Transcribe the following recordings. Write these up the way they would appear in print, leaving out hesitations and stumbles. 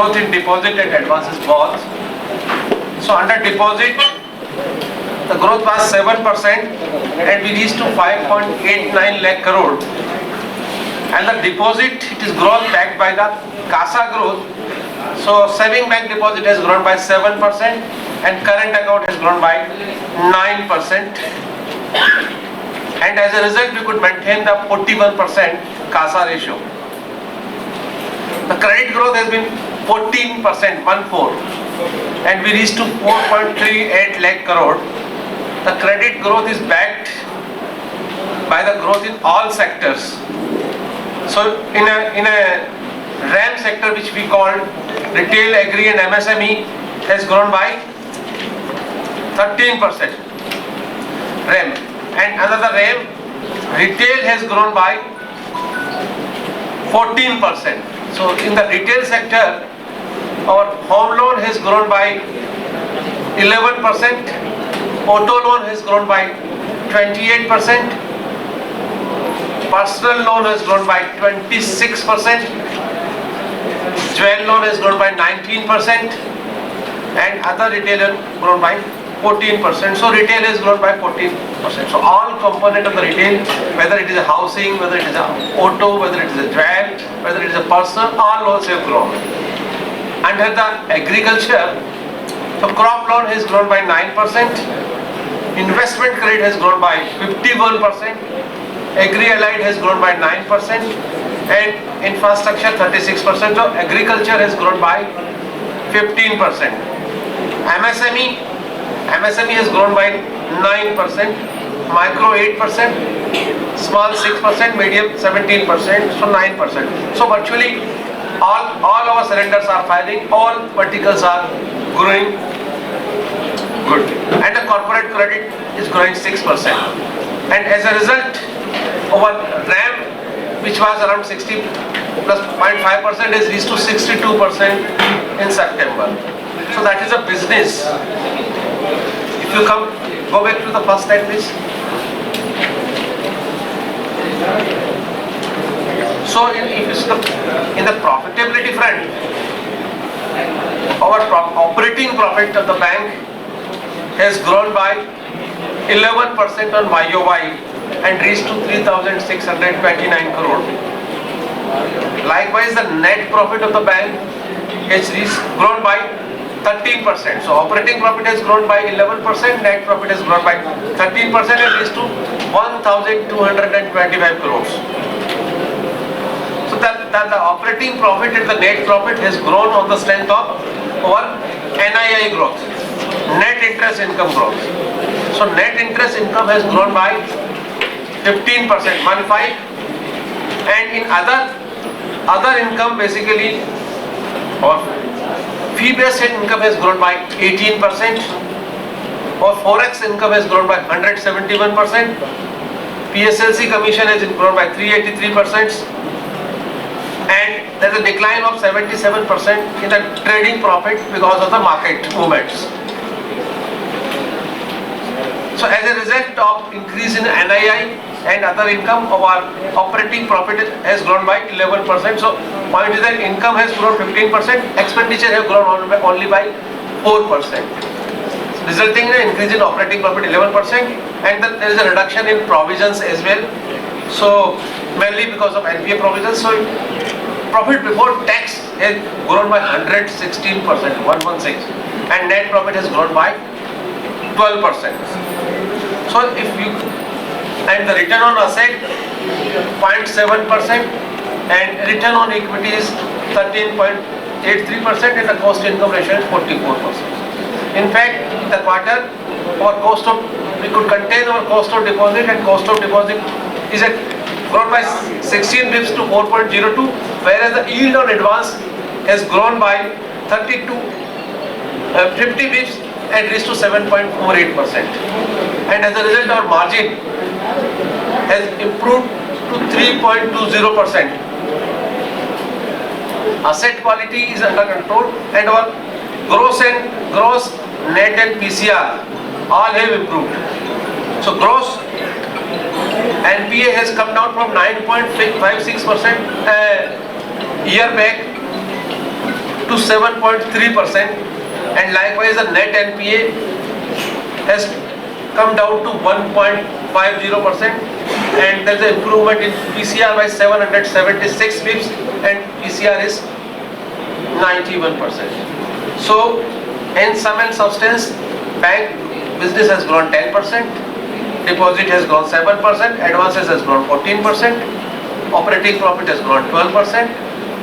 growth in deposit and advances both. So under deposit, the growth was 7% and we reached to 5.89 lakh crore. And the deposit, it is growth backed by the CASA growth. So saving bank deposit has grown by 7% and current account has grown by 9%. And as a result, we could maintain the 41% CASA ratio. The credit growth has been 14%, 1/4, and we reached to 4.38 lakh crore. The credit growth is backed by the growth in all sectors. So in a RAM sector, which we call retail, agri and MSME, has grown by 13%. RAM. And another RAM, retail has grown by 14%. So in the retail sector, our home loan has grown by 11%, auto loan has grown by 28%, personal loan has grown by 26%, jewel loan has grown by 19%, and other retail has grown by 14%. So retail has grown by 14%. So all component of the retail, whether it is a housing, whether it is a auto, whether it is a jewel, whether it is a personal, all loans have grown. Under the agriculture, the crop loan has grown by 9%, investment credit has grown by 51%, agri-allied has grown by 9%, and infrastructure 36%. So agriculture has grown by 15%. MSME has grown by 9%, micro 8%, small 6%, medium 17%, so 9%. So virtually all our cylinders are firing, all verticals are growing good. And the corporate credit is growing 6%. And as a result, our RAM, which was around 60 plus 0.5%, is reached to 62% in September. So that is a business. If you go back to the first slide, please. So in the profitability front, our operating profit of the bank has grown by 11% on YOY and reached to 3,629 crore. Likewise, the net profit of the bank has grown by 13%. So operating profit has grown by 11%, net profit has grown by 13% and reached to 1,225 crores. So that the operating profit and the net profit has grown on the strength of our NII growth, net interest income growth. So net interest income has grown by 15%, 1/5, and in other income, basically, or fee-based income has grown by 18%, or forex income has grown by 171%, PSLC commission has grown by 383%, and there is a decline of 77% in the trading profit because of the market movements. So as a result of increase in NII and other income, our operating profit has grown by 11%. So point is that income has grown 15%, expenditure have grown only by 4%, resulting in an increase in operating profit 11%, and then there is a reduction in provisions as well. So mainly because of NPA provisions. So profit before tax has grown by 116%, 116, and net profit has grown by 12%. So if you, and the return on asset 0.7% and return on equity is 13.83% and the cost income ratio is 44%. In fact, in the quarter, we could contain our cost of deposit, and cost of deposit is grown by 16 bips to 4.02, whereas the yield on advance has grown by 50 bips and reached to 7.48%. And as a result, our margin has improved to 3.20%. Asset quality is under control, and our gross, net and PCR all have improved. So gross NPA has come down from 9.56% a year back to 7.3%, and likewise the net NPA has come down to 1.50%, and there is an improvement in PCR by 776 pips, and PCR is 91%. So, in sum and substance, bank business has grown 10%, deposit has grown 7%, advances has grown 14%, operating profit has grown 12%,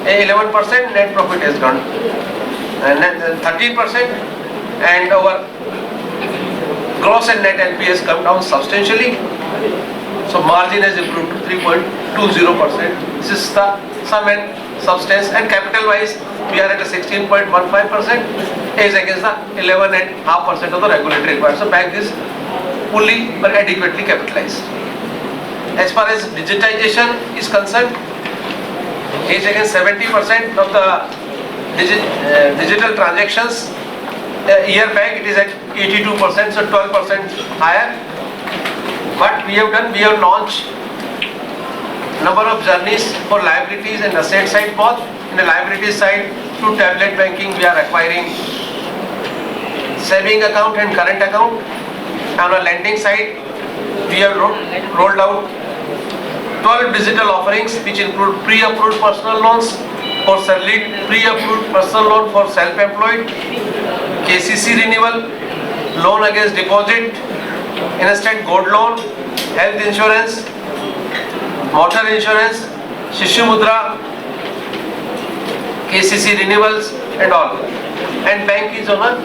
11%, net profit has grown 13%, and our gross and net NPA has come down substantially. So margin has improved to 3.20%. This is the sum and substance, and capital wise we are at a 16.15% as against the 11.5% of the regulatory requirement. So bank is fully or adequately capitalized. As far as digitization is concerned, as against 70% of the digital transactions a year back, it is at 82%, so 12% higher. What we have done, we have launched number of journeys for liabilities and asset side both. In the liability side, through tablet banking, we are acquiring saving account and current account. On the lending side, we have rolled out 12 digital offerings which include pre-approved personal loans for salaried, pre-approved personal loan for self-employed, KCC renewal, loan against deposit, instant gold loan, health insurance, motor insurance, Shishu Mudra, KCC renewals and all. And bank is on a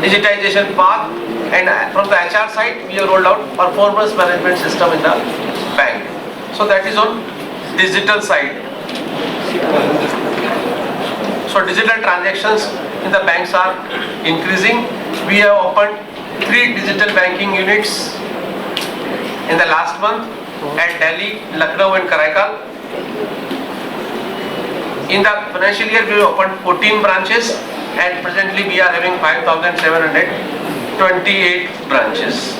digitization path, and from the HR side we have rolled out performance management system in the bank. So that is on digital side. So digital transactions in the banks are increasing. We have opened 3 digital banking units in the last month at Delhi, Lucknow and Karaikal. In the financial year we have opened 14 branches, and presently we are having 5,728 branches.